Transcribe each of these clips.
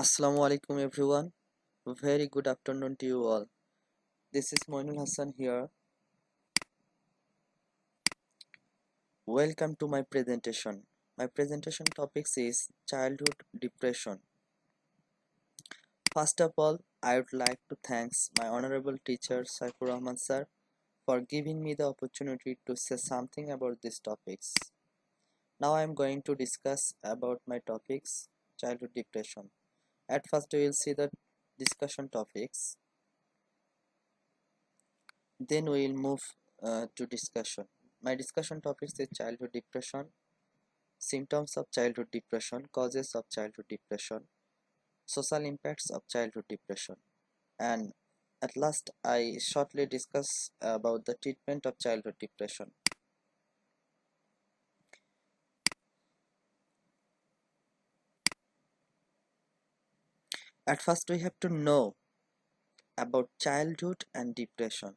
Assalamu alaikum everyone. Very good afternoon to you all. This is Moinul Hassan here. Welcome to my presentation. My presentation topics is childhood depression. First of all, I would like to thank my honorable teacher Saifur Rahman sir for giving me the opportunity to say something about these topics. Now I am going to discuss about my topics childhood depression. At first we will see the discussion topics. Then we will move to discussion. My discussion topics is childhood depression, symptoms of childhood depression, causes of childhood depression, social impacts of childhood depression, and at last I shortly discuss about the treatment of childhood depression. At first we have to know about childhood and depression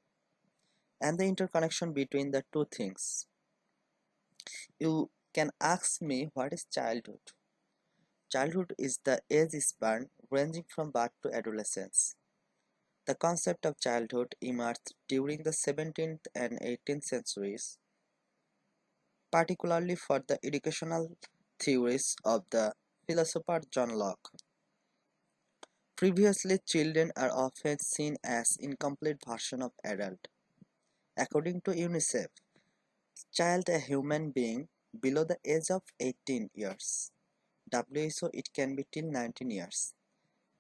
and the interconnection between the two things. You can ask me, what is childhood? Childhood is the age span ranging from birth to adolescence. The concept of childhood emerged during the 17th and 18th centuries, particularly for the educational theories of the philosopher John Locke. Previously, children are often seen as incomplete version of adult. According to UNICEF, child a human being below the age of 18 years. WHO it can be till 19 years.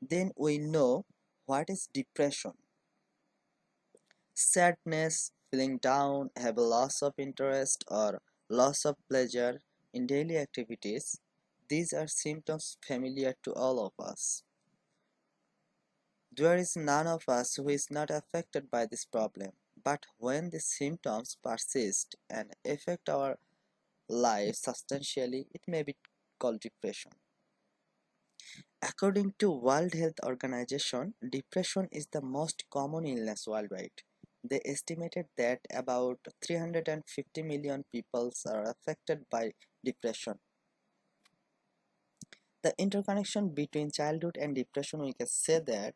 Then we know what is depression. Sadness, feeling down, have a loss of interest or loss of pleasure in daily activities. These are symptoms familiar to all of us. There is none of us who is not affected by this problem. But when these symptoms persist and affect our lives substantially, it may be called depression. According to World Health Organization, depression is the most common illness worldwide. They estimated that about 350 million people are affected by depression. The interconnection between childhood and depression, we can say that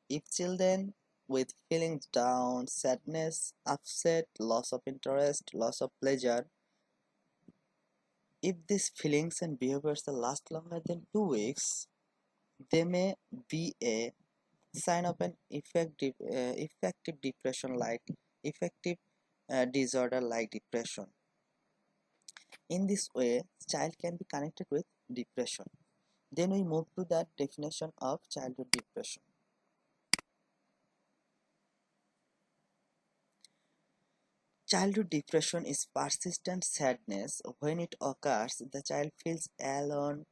if children with feelings down, sadness, upset, loss of interest, loss of pleasure, if these feelings and behaviors last longer than 2 weeks, they may be a sign of an effective depression like effective disorder like depression. In this way, child can be connected with depression. Then we move to the definition of childhood depression. Childhood depression is persistent sadness. When it occurs, the child feels alone,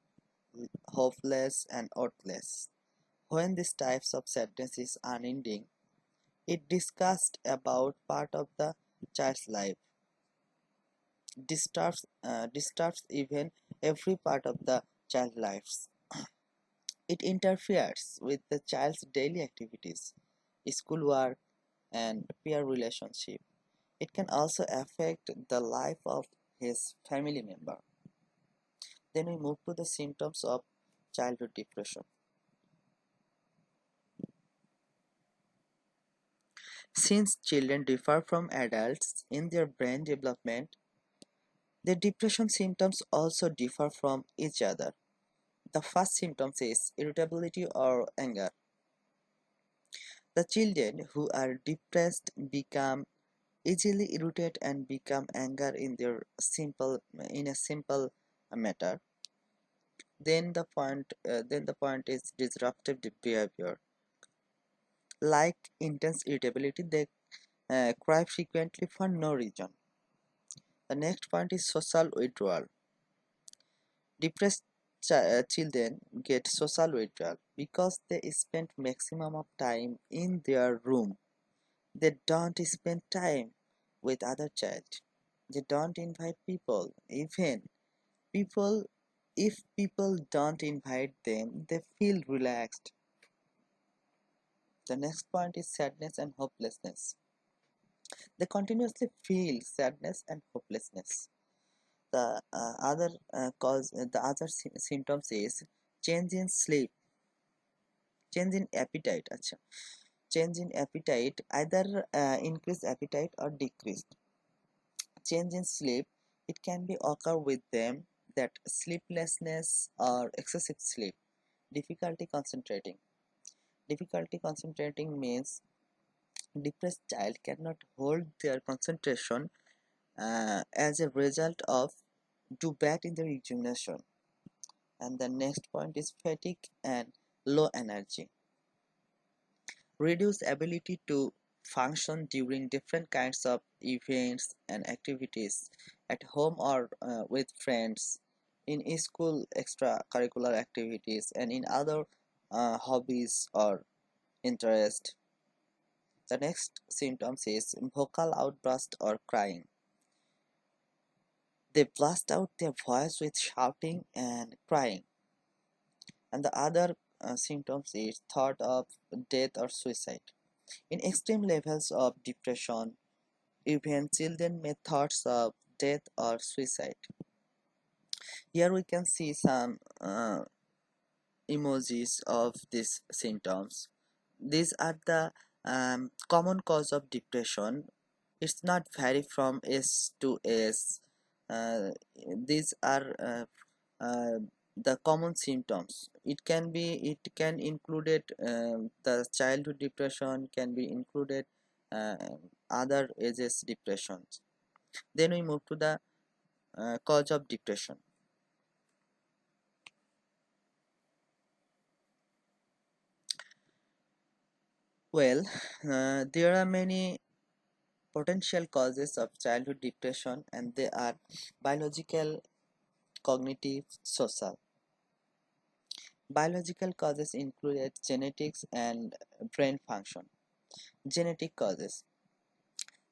hopeless, and worthless. When this types of sadness is unending, it discussed about part of the child's life, disturbs even every part of the child's lives. It interferes with the child's daily activities, schoolwork, and peer relationship. It can also affect the life of his family member. Then we move to the symptoms of childhood depression. Since children differ from adults in their brain development, their depression symptoms also differ from each other. The first symptoms is irritability or anger. The children who are depressed become easily irritated and become anger in a simple matter. Then the point is disruptive behavior. Like intense irritability, they cry frequently for no reason. The next point is social withdrawal. Depressed children get social withdrawal because they spend maximum of time in their room. They don't spend time with other child. They don't invite people. Even people, if people don't invite them, they feel relaxed. The next point is sadness and hopelessness. They continuously feel sadness and hopelessness. The other symptoms is change in sleep. Change in appetite. Acha. Change in appetite, either increased appetite or decreased. Change in sleep, it can be occur with them that sleeplessness or excessive sleep. Difficulty concentrating. Difficulty concentrating means depressed child cannot hold their concentration as a result of do bad in their examination. And the next point is fatigue and low energy. Reduced ability to function during different kinds of events and activities at home or with friends, in school extracurricular activities, and in other hobbies or interest. The next symptoms is vocal outburst or crying. They blast out their voice with shouting and crying. And the other symptoms is thought of death or suicide. In extreme levels of depression, even children may thoughts of death or suicide. Here we can see some emojis of these symptoms. These are the common cause of depression. It's not vary from S to S. These are the common symptoms. It can included the childhood depression, can be included uh, other ages depressions. Then we move to the cause of depression. Well, there are many potential causes of childhood depression, and they are biological, cognitive, social. Biological causes include genetics and brain function. Genetic causes.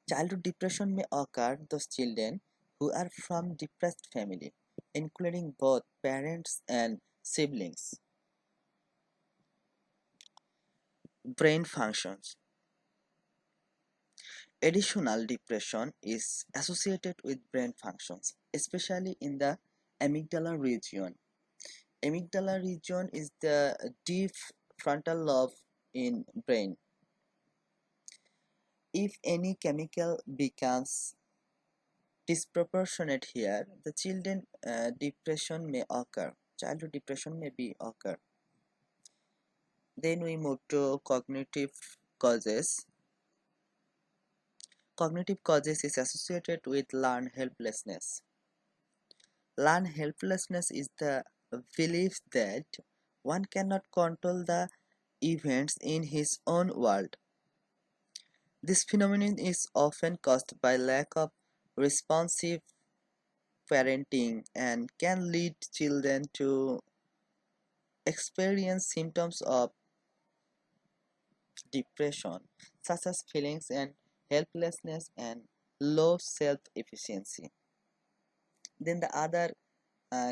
Childhood depression may occur those children who are from depressed family, including both parents and siblings. Brain functions. Additional depression is associated with brain functions, especially in the amygdala region. Amygdala region is the deep frontal lobe in brain. If any chemical becomes disproportionate here, the children depression may occur. Childhood depression may be occur. Then we move to cognitive causes. Cognitive causes is associated with learned helplessness. Learned helplessness is the belief that one cannot control the events in his own world. This phenomenon is often caused by lack of responsive parenting and can lead children to experience symptoms of depression, such as feelings and helplessness and low self-efficacy. Then the other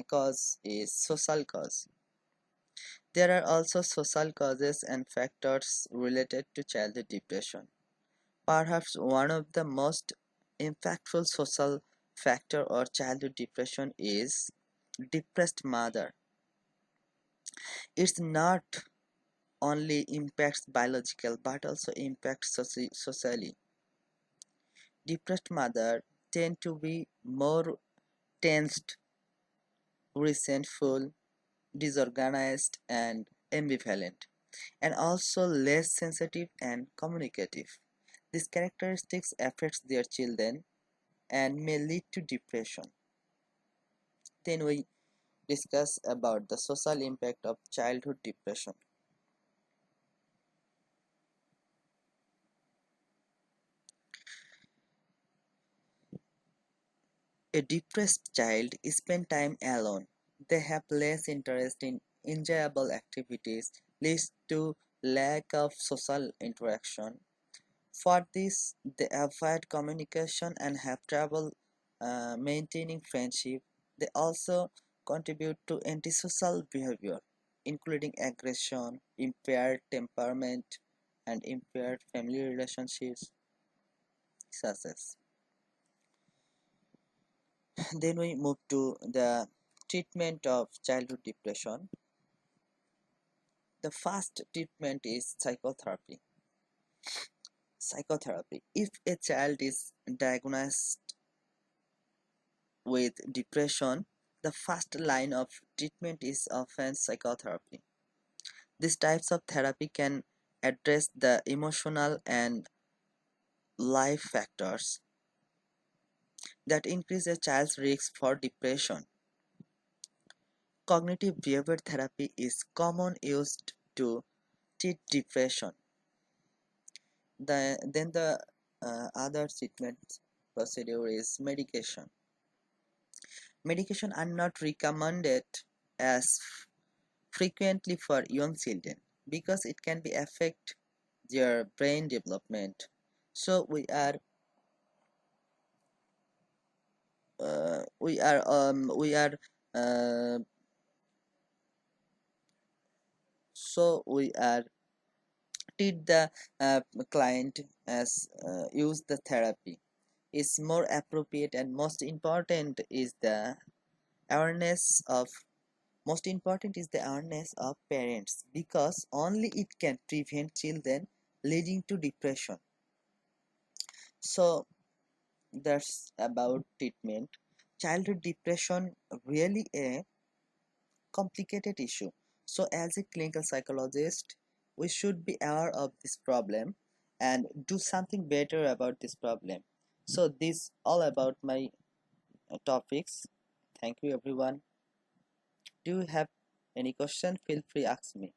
cause is social cause. There are also social causes and factors related to childhood depression. Perhaps one of the most impactful social factor or childhood depression is depressed mother. It's not only impacts biological but also impacts socially. Depressed mother tend to be more tensed, resentful, disorganized, and ambivalent, and also less sensitive and communicative. These characteristics affects their children and may lead to depression. Then we discuss about the social impact of childhood depression. A depressed child spends time alone. They have less interest in enjoyable activities, leads to lack of social interaction. For this, they avoid communication and have trouble maintaining friendship. They also contribute to antisocial behavior, including aggression, impaired temperament, and impaired family relationships, such as. Then we move to the treatment of childhood depression. The first treatment is psychotherapy. Psychotherapy. If a child is diagnosed with depression, the first line of treatment is often psychotherapy. These types of therapy can address the emotional and life factors that increase a child's risk for depression. Cognitive behavior therapy is common used to treat depression. Then the other treatment procedure is medication. Medication are not recommended as frequently for young children because it can be affect their brain development. So uh, we are treat the client as use the therapy is more appropriate, and most important is the awareness of parents, because only it can prevent children leading to depression. So that's about treatment. Childhood depression really a complicated issue. So as a clinical psychologist, we should be aware of this problem and do something better about this problem. So this all about my topics. Thank you everyone. Do you have any question? Feel free ask me.